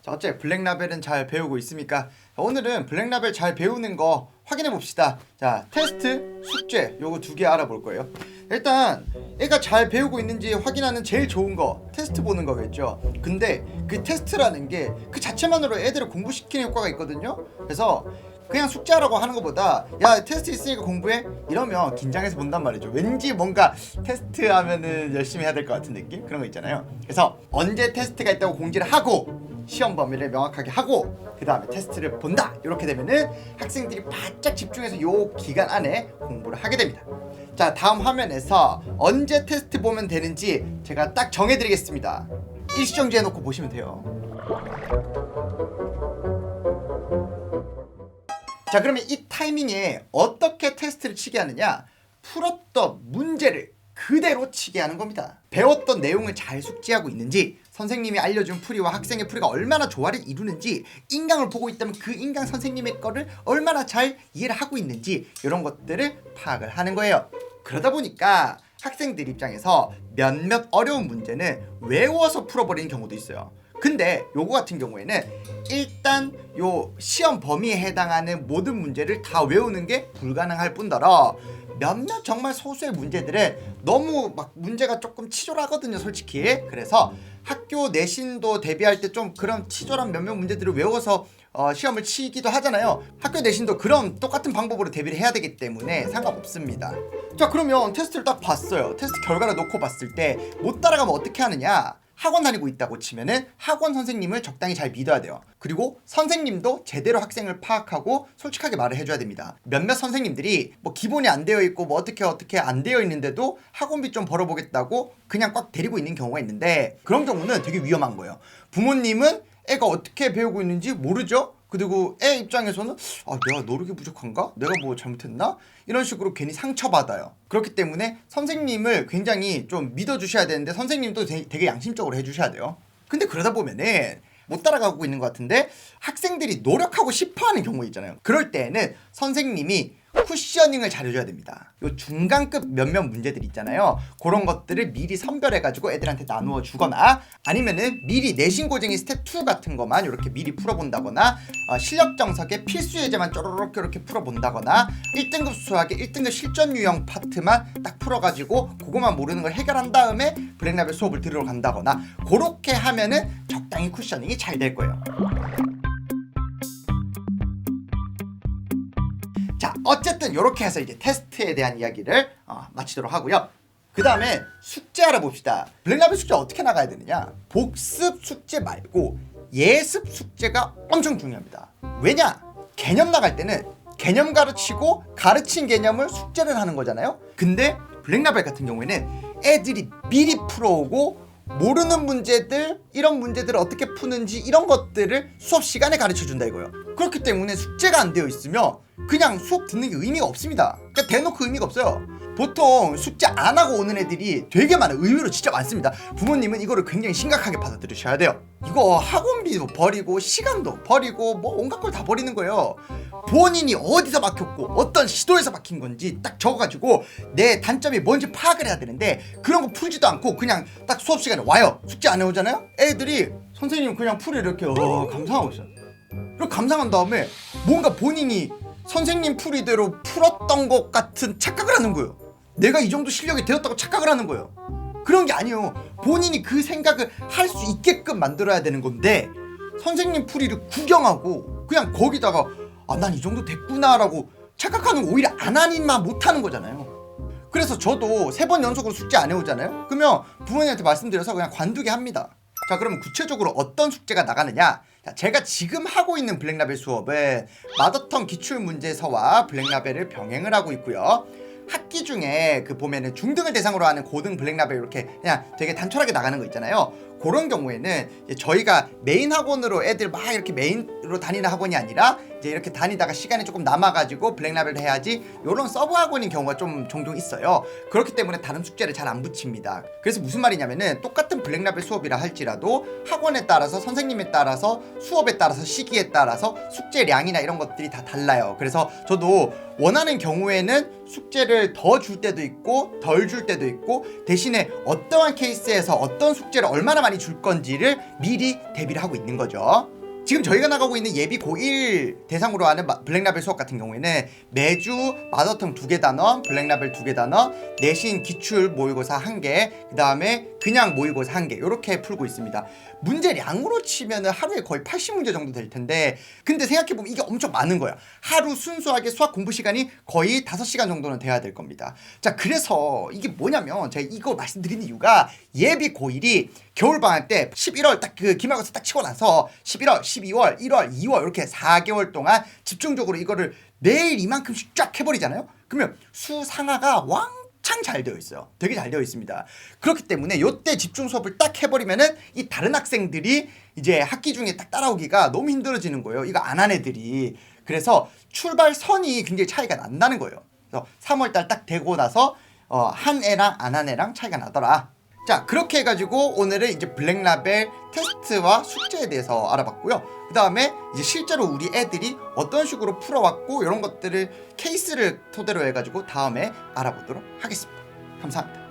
자, 어째 블랙라벨은 잘 배우고 있습니까? 자, 오늘은 블랙라벨 잘 배우는 거 확인해 봅시다. 자, 테스트, 숙제 요거 두 개 알아볼 거예요. 일단 애가 잘 배우고 있는지 확인하는 제일 좋은 거 테스트 보는 거겠죠. 근데 그 테스트라는 게 그 자체만으로 애들을 공부시키는 효과가 있거든요. 그래서 그냥 숙제하라고 하는 것보다 야 테스트 있으니까 공부해 이러면 긴장해서 본단 말이죠. 왠지 뭔가 테스트 하면은 열심히 해야 될 것 같은 느낌? 그런 거 있잖아요. 그래서 언제 테스트가 있다고 공지를 하고 시험 범위를 명확하게 하고 그 다음에 테스트를 본다 이렇게 되면은 학생들이 바짝 집중해서 요 기간 안에 공부를 하게 됩니다. 자, 다음 화면에서 언제 테스트 보면 되는지 제가 딱 정해드리겠습니다. 일시정지 해놓고 보시면 돼요. 자, 그러면 이 타이밍에 어떻게 테스트를 치게 하느냐? 풀었던 문제를 그대로 치게 하는 겁니다. 배웠던 내용을 잘 숙지하고 있는지, 선생님이 알려준 풀이와 학생의 풀이가 얼마나 조화를 이루는지, 인강을 보고 있다면 그 인강 선생님의 거를 얼마나 잘 이해를 하고 있는지 이런 것들을 파악을 하는 거예요. 그러다 보니까 학생들 입장에서 몇몇 어려운 문제는 외워서 풀어버리는 경우도 있어요. 근데 요거 같은 경우에는 일단 요 시험 범위에 해당하는 모든 문제를 다 외우는 게 불가능할 뿐더러 몇몇 정말 소수의 문제들은 너무 막 문제가 조금 치졸하거든요, 솔직히. 그래서 학교 내신도 대비할 때 좀 그런 치졸한 몇몇 문제들을 외워서 시험을 치기도 하잖아요. 학교 내신도 그런 똑같은 방법으로 대비를 해야 되기 때문에 상관없습니다. 자, 그러면 테스트를 딱 봤어요. 테스트 결과를 놓고 봤을 때 못 따라가면 어떻게 하느냐? 학원 다니고 있다고 치면은 학원 선생님을 적당히 잘 믿어야 돼요. 그리고 선생님도 제대로 학생을 파악하고 솔직하게 말을 해줘야 됩니다. 몇몇 선생님들이 뭐 기본이 안 되어 있고 뭐 어떻게 안 되어 있는데도 학원비 좀 벌어보겠다고 그냥 꽉 데리고 있는 경우가 있는데 그런 경우는 되게 위험한 거예요. 부모님은 애가 어떻게 배우고 있는지 모르죠? 그리고 애 입장에서는 내가 노력이 부족한가? 내가 뭐 잘못했나? 이런 식으로 괜히 상처받아요. 그렇기 때문에 선생님을 굉장히 좀 믿어주셔야 되는데 선생님도 되게 양심적으로 해주셔야 돼요. 근데 그러다 보면은 못 따라가고 있는 것 같은데 학생들이 노력하고 싶어하는 경우 있잖아요. 그럴 때에는 선생님이 쿠셔닝을 잘해줘야 됩니다. 요 중간급 몇몇 문제들 있잖아요. 그런 것들을 미리 선별해가지고 애들한테 나누어 주거나 아니면은 미리 내신고쟁이 스텝 2 같은 것만 이렇게 미리 풀어본다거나 실력 정석의 필수 예제만 쪼르륵 이렇게 풀어본다거나 1등급 수학의 1등급 실전 유형 파트만 딱 풀어가지고 그거만 모르는 걸 해결한 다음에 블랙라벨 수업을 들으러 간다거나 그렇게 하면은 적당히 쿠셔닝이 잘 될 거예요. 자, 어쨌든 이렇게 해서 이제 테스트에 대한 이야기를 마치도록 하고요. 그 다음에 숙제 알아봅시다. 블랙라벨 숙제 어떻게 나가야 되느냐? 복습 숙제 말고 예습 숙제가 엄청 중요합니다. 왜냐? 개념 나갈 때는 개념 가르치고 가르친 개념을 숙제를 하는 거잖아요. 근데 블랙라벨 같은 경우에는 애들이 미리 풀어오고 모르는 문제들, 이런 문제들을 어떻게 푸는지 이런 것들을 수업 시간에 가르쳐준다 이거예요. 그렇기 때문에 숙제가 안 되어 있으면 그냥 수업 듣는 게 의미가 없습니다. 그러니까 대놓고 의미가 없어요. 보통 숙제 안 하고 오는 애들이 되게 많아요. 의외로 진짜 많습니다. 부모님은 이거를 굉장히 심각하게 받아들이셔야 돼요. 이거 학원비도 버리고 시간도 버리고 뭐 온갖 걸 다 버리는 거예요. 본인이 어디서 막혔고 어떤 시도에서 막힌 건지 딱 적어가지고 내 단점이 뭔지 파악을 해야 되는데 그런 거 풀지도 않고 그냥 딱 수업 시간에 와요. 숙제 안 해오잖아요. 애들이 선생님 그냥 풀이 이렇게 감상하고 있어요. 그리고 감상한 다음에 뭔가 본인이 선생님 풀이대로 풀었던 것 같은 착각을 하는 거예요. 내가 이 정도 실력이 되었다고 착각을 하는 거예요. 그런 게 아니에요. 본인이 그 생각을 할 수 있게끔 만들어야 되는 건데 선생님 풀이를 구경하고 그냥 거기다가 난 이 정도 됐구나라고 착각하는 거 오히려 안 하니만 못하는 거잖아요. 그래서 저도 3번 연속으로 숙제 안 해오잖아요. 그러면 부모님한테 말씀드려서 그냥 관두게 합니다. 자, 그러면 구체적으로 어떤 숙제가 나가느냐? 자, 제가 지금 하고 있는 블랙라벨 수업은 마더텅 기출문제서와 블랙라벨을 병행을 하고 있고요. 학기 중에 그 보면은 중등을 대상으로 하는 고등 블랙라벨 이렇게 그냥 되게 단촐하게 나가는 거 있잖아요. 그런 경우에는 저희가 메인 학원으로 애들 막 이렇게 메인으로 다니는 학원이 아니라 이제 이렇게 다니다가 시간이 조금 남아가지고 블랙라벨을 해야지 요런 서브 학원인 경우가 좀 종종 있어요. 그렇기 때문에 다른 숙제를 잘 안 붙입니다. 그래서 무슨 말이냐면은 똑같은 블랙라벨 수업이라 할지라도 학원에 따라서 선생님에 따라서 수업에 따라서 시기에 따라서 숙제량이나 이런 것들이 다 달라요. 그래서 저도 원하는 경우에는 숙제를 더 줄 때도 있고 덜 줄 때도 있고 대신에 어떠한 케이스에서 어떤 숙제를 얼마나 많이 줄 건지를 미리 대비를 하고 있는 거죠. 지금 저희가 나가고 있는 예비 고1 대상으로 하는 블랙라벨 수업 같은 경우에는 매주 마더텅 2개 단원, 블랙라벨 2개 단원, 내신 기출 모의고사 1개, 그 다음에 그냥 모의고사 1개 이렇게 풀고 있습니다. 문제량으로 치면은 하루에 거의 80문제 정도 될 텐데 근데 생각해보면 이게 엄청 많은 거야. 하루 순수하게 수학 공부 시간이 거의 5시간 정도는 돼야 될 겁니다. 자, 그래서 이게 뭐냐면 제가 이거 말씀드리는 이유가 예비 고1이 겨울방학 때 11월 딱 그 기말고사 딱 치고 나서 11월, 12월, 1월, 2월 이렇게 4개월 동안 집중적으로 이거를 매일 이만큼씩 쫙 해버리잖아요. 그러면 수상화가 왕창 잘 되어 있어요. 되게 잘 되어 있습니다. 그렇기 때문에 요때 집중 수업을 딱 해버리면은 이 다른 학생들이 이제 학기 중에 딱 따라오기가 너무 힘들어지는 거예요. 이거 안 한 애들이. 그래서 출발선이 굉장히 차이가 난다는 거예요. 그래서 3월달 딱 되고 나서 한 애랑 안 한 애랑 차이가 나더라. 자, 그렇게 해가지고 오늘은 이제 블랙라벨 테스트와 숙제에 대해서 알아봤고요. 그 다음에 이제 실제로 우리 애들이 어떤 식으로 풀어왔고 이런 것들을 케이스를 토대로 해가지고 다음에 알아보도록 하겠습니다. 감사합니다.